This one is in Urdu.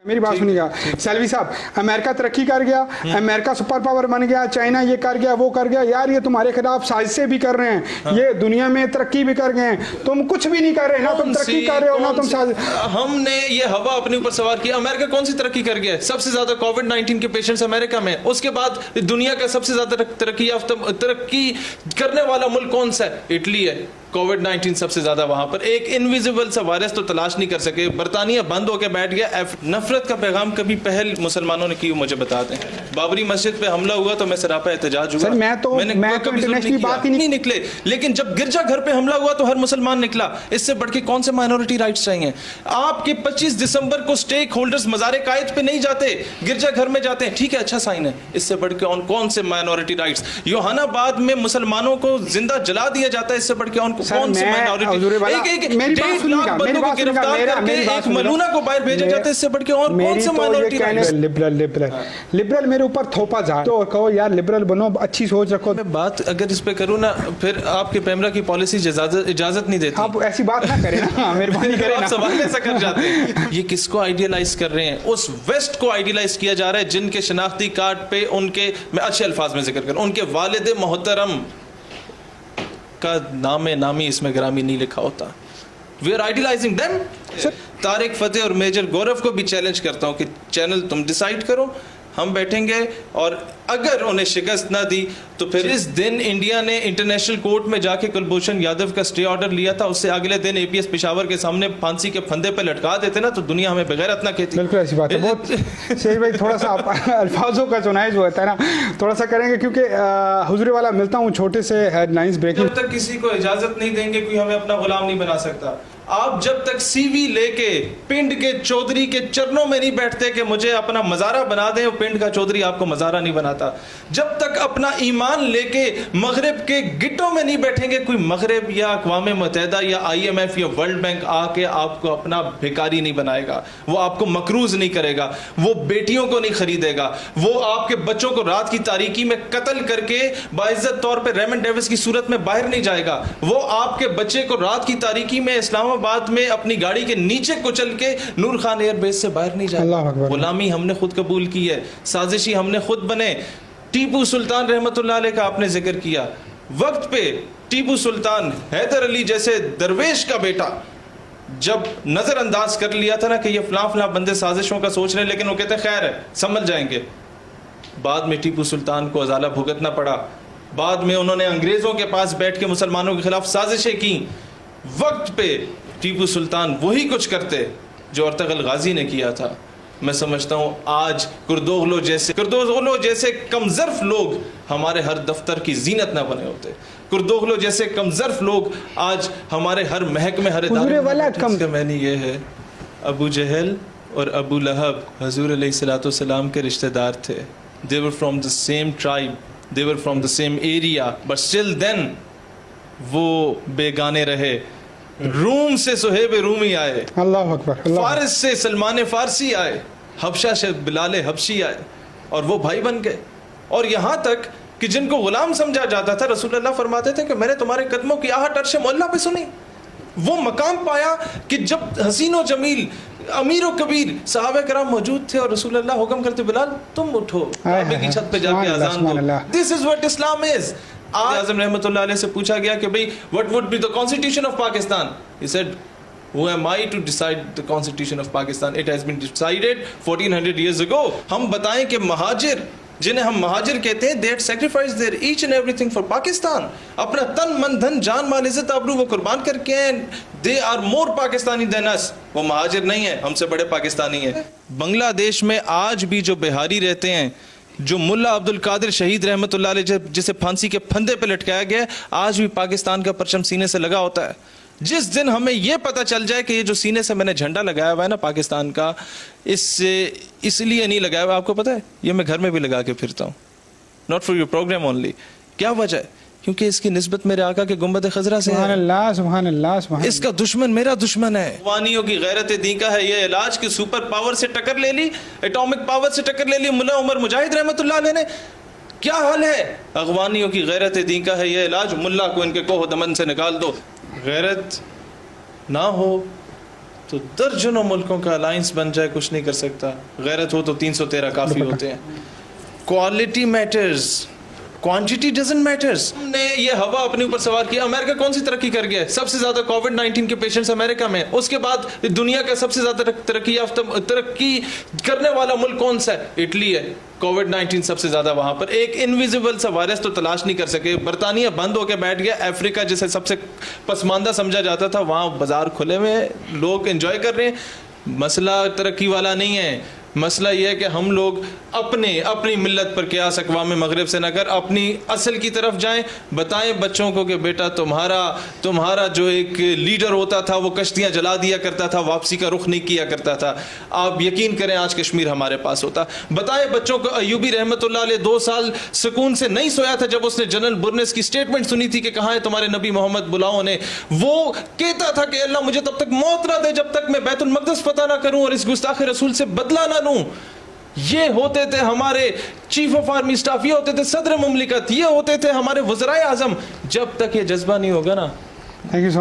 میری بات سنیے گا سیلوی صاحب، امریکہ ترقی کر گیا، امریکہ سپر پاور بن گیا، چائنا یہ کر گیا وہ کر گیا، یار یہ تمہارے خلاف سازشیں بھی کر رہے ہیں، یہ دنیا میں ترقی بھی کر گئے ہیں، تم کچھ بھی نہیں کر رہے، نہ تم ترقی کر رہے ہو نہ تم ہم نے یہ ہوا اپنے اوپر سوار کیا. امریکہ کون سی ترقی کر گیا ہے؟ سب سے زیادہ کووڈ-19 کے پیشنٹس امریکہ میں. اس کے بعد دنیا کا سب سے زیادہ ترقی کرنے والا ملک کون سا ہے؟ اٹلی ہے. کووڈ-19 سب سے زیادہ وہاں پر. ایک انویزیبل سا وائرس تو تلاش نہیں کر سکے. برطانیہ بند ہو کے بیٹھ گیا. نفرت کا پیغام کبھی پہل مسلمانوں نے کی مجھے بتا دیں. بابری مسجد پہ حملہ ہوا تو میں سراپا احتجاج ہوا. میں تو انٹرنیشنل بات ہی نہیں نکلے. لیکن جب گرجا گھر پہ حملہ ہوا تو ہر مسلمان نکلا. اس سے بڑھ کے کون سے مائنورٹی رائٹس چاہیے؟ آپ کے 25 دسمبر کو سٹیک ہولڈرز مزار قائد پہ نہیں جاتے، گرجا گھر میں جاتے ہیں. ٹھیک ہے، اچھا سائن ہے. اس سے بڑھ کے کون سے مائنورٹی رائٹس؟ یوحنا آباد میں مسلمانوں کو زندہ جلا دیا جاتا ہے. اس سے بڑھ کے کون سے مائنورٹی؟ ایک لاکھ بندوں کو گرفتار کر کے ایک ملونہ کو باہر بھیجا جاتا ہے. اس سے بڑھ کے اور کون سے مائنورٹی رائٹس؟ لبرل میرے اوپر تھوپا جا تو کہو یار لبرل بنو، اچھی سوچ رکھو. میں بات اگر اس پہ کروں نا، پھر آپ کے پیمرا کی پالیسی اجازت نہیں دیتی. آپ ایسی بات نہ کریں نا، مہربانی کریں. آپ سوال ایسا کر جاتے ہیں. یہ کس کو آئیڈیلائز کر رہے ہیں؟ اس ویسٹ کو آئیڈیلائز کیا جا رہا ہے جن کے شناختی کارڈ پہ ان کے، میں اچھے الفاظ میں ذکر کروں، ان کے والد محترم کا نامی اس میں گرامی نہیں لکھا ہوتا. We are idealizing them. Tariq فتح اور میجر گورو کو بھی چیلنج کرتا ہوں کہ چینل تم ڈیسائیڈ کرو، ہم بیٹھیں گے، اور اگر انہیں شکست نہ دی تو پھر اس دن انڈیا نے انٹرنیشنل کورٹ میں جا کے کلبھوشن یادو کا سٹے آرڈر لیا تھا، اس سے اگلے دن اے پی ایس پشاور کے سامنے پھانسی کے پھندے پہ لٹکا دیتے نا تو دنیا ہمیں بغیرت نہ کہتی. بالکل ایسی بات ہے. بہت شیخ بھائی تھوڑا سا الفاظوں کا چنائے جو ہوتا ہے نا تھوڑا سا کریں گے، کیونکہ حضور والا ملتا ہوں چھوٹے سے ہیڈ لائنز بریکنگ. جب تک کسی کو اجازت نہیں دیں گے کوئی ہمیں اپنا غلام نہیں بنا سکتا. آپ جب تک سی وی لے کے پنڈ کے چودھری کے چرنوں میں نہیں بیٹھتے کہ مجھے اپنا مزارہ بنا دیں، اور پنڈ کا چودھری آپ کو مزارہ نہیں بناتا. جب تک اپنا ایمان لے کے مغرب کے گٹوں میں نہیں بیٹھیں گے کوئی مغرب یا اقوام متحدہ یا IMF یا ورلڈ بینک آ کے آپ کو اپنا بھکاری نہیں بنائے گا، وہ آپ کو مقروض نہیں کرے گا، وہ بیٹیوں کو نہیں خریدے گا، وہ آپ کے بچوں کو رات کی تاریکی میں قتل کر کے باعزت طور پہ ریمنڈ ڈیوس کی صورت میں باہر نہیں جائے گا، وہ آپ کے بچے کو رات کی تاریکی میں اسلام آباد میں اپنی گاڑی کے نیچے کچل کے نور خان ایئر بیس سے باہر نہیں جائے. غلامی ہم نے خود قبول کی ہے، سازشی ہم نے خود بنے. ٹیپو سلطان رحمت اللہ علیہ کا آپ نے ذکر کیا. وقت پہ ٹیپو سلطان حیدر علی جیسے درویش کا بیٹا جب نظر انداز کر لیا تھا نا کہ یہ فلاں بندے سازشوں کا سوچ رہے ہیں، لیکن وہ کہتے ہیں خیر ہے سمجھ جائیں گے. بعد میں ٹیپو سلطان کو ازالہ بھگتنا پڑا. بعد میں انہوں نے انگریزوں کے پاس بیٹھ کے مسلمانوں کے خلاف سازشیں کی. وقت پہ ٹیپو سلطان وہی کچھ کرتے جو ارطغرل غازی نے کیا تھا. میں سمجھتا ہوں آج کردوغلو جیسے کمظرف لوگ ہمارے ہر دفتر کی زینت نہ بنے ہوتے. کردوغلو جیسے کمظرف لوگ آج ہمارے ہر محکمے ہر ادارے کا معنی یہ ہے. ابو جہل اور ابو لہب حضور علیہ الصلوۃ والسلام کے رشتہ دار تھے. They were from the same tribe, they were from the same area, but still then وہ بیگانے رہے. روم سے صہیب رومی آئے، اللہ اکبر، فارس سے سلمان فارسی آئے، حبشہ سے بلال حبشی آئے، اور وہ بھائی بن گئے. اور یہاں تک کہ جن کو غلام سمجھا جاتا تھا رسول اللہ فرماتے تھے کہ میں نے تمہارے قدموں کی آہٹ عرش معلیٰ پہ سنی. وہ مقام پایا کہ جب حسین و جمیل امیر و کبیر صحابہ کرام موجود تھے اور رسول اللہ حکم کرتے بلال تم اٹھو کعبے کی چھت پہ جا کے اذان دو. This is what Islam is. اعظم رحمۃ اللہ علیہ سے پوچھا گیا کہ بھئی what would be the constitution of Pakistan? He said who am I to decide the constitution of Pakistan? It has been decided 1400 years ago. ہم بتائیں کہ مہاجر جنہیں ہم مہاجر کہتے ہیں they had sacrificed their each and everything for Pakistan. اپنا تن من دھن جان مال عزت آبرو وہ قربان کر کے ہیں. They are more Pakistani than us. وہ مہاجر نہیں ہیں، ہم سے بڑے پاکستانی ہیں. بنگلہ دیش میں آج بھی جو بہاری رہتے ہیں، جو ملا عبد القادر شہید رحمت اللہ علیہ جسے پھانسی کے پھندے پہ لٹکایا گیا، آج بھی پاکستان کا پرچم سینے سے لگا ہوتا ہے. جس دن ہمیں یہ پتہ چل جائے کہ یہ جو سینے سے میں نے جھنڈا لگایا ہوا ہے نا پاکستان کا، اس لیے نہیں لگایا ہوا، آپ کو پتہ ہے یہ میں گھر میں بھی لگا کے پھرتا ہوں، not for your program only. کیا وجہ ہے؟ کیونکہ اس کی نسبت میرے آقا کے گنبد خضرا سے ہے. سبحان اللہ سبحان اللہ سبحان اللہ. اس کا دشمن میرا دشمن ہے. اخوانیوں کی غیرت دین کا ہے یہ علاج کہ سپر پاور سے ٹکر لے لی، ایٹامک پاور سے ٹکر لے لی ملا عمر مجاہد رحمت اللہ علیہ نے. کیا حل ہے؟ اخوانیوں کی غیرت دین کا ہے یہ علاج، ملا کو ان کے کوہ دمن سے نکال دو. غیرت نہ ہو تو درجنوں ملکوں کا الائنس بن جائے کچھ نہیں کر سکتا. غیرت ہو تو 313 کافی ہوتے ہیں. Quality matters, quantity doesn't matters. ہم نے یہ ہوا اپنے اوپر سوار کیا. امریکہ کون سی ترقی کر گیا ہے؟ سب سے زیادہ کووڈ-19 کے پیشنٹس امریکہ میں. اس کے بعد دنیا کا سب سے زیادہ ترقی کرنے والا ملک کون سا ہے؟ اٹلی ہے. کووڈ-19 سب سے زیادہ وہاں پر. ایک انویزیبل سا وائرس تو تلاش نہیں کر سکے. برطانیہ بند ہو کے بیٹھ گیا. افریقہ جسے سب سے پسماندہ سمجھا جاتا تھا, وہاں بازار کھلے ہوئے ہیں, لوگ انجوائے کر رہے ہیں. مسئلہ ترقی والا نہیں ہے. مسئلہ یہ ہے کہ ہم لوگ اپنی ملت پر قیاس اقوام مغرب سے نہ کر اپنی اصل کی طرف جائیں. بتائیں بچوں کو کہ بیٹا تمہارا جو ایک لیڈر ہوتا تھا وہ کشتیاں جلا دیا کرتا تھا, واپسی کا رخ نہیں کیا کرتا تھا. آپ یقین کریں آج کشمیر ہمارے پاس ہوتا. بتائیں بچوں کو ایوبی رحمت اللہ علیہ 2 سال سکون سے نہیں سویا تھا جب اس نے جنرل برنس کی سٹیٹمنٹ سنی تھی کہ کہاں ہے تمہارے نبی محمد بلاؤ نے. وہ کہتا تھا کہ اللہ مجھے تب تک موت نہ دے جب تک میں بیت المقدس فتح نہ کروں اور اس گستاخ رسول سے بدلہ نہ لوں. یہ ہوتے تھے ہمارے چیف آف آرمی اسٹاف, یہ ہوتے تھے صدر مملکت, یہ ہوتے تھے ہمارے وزرائے اعظم. جب تک یہ جذبہ نہیں ہوگا نا. Thank you so much.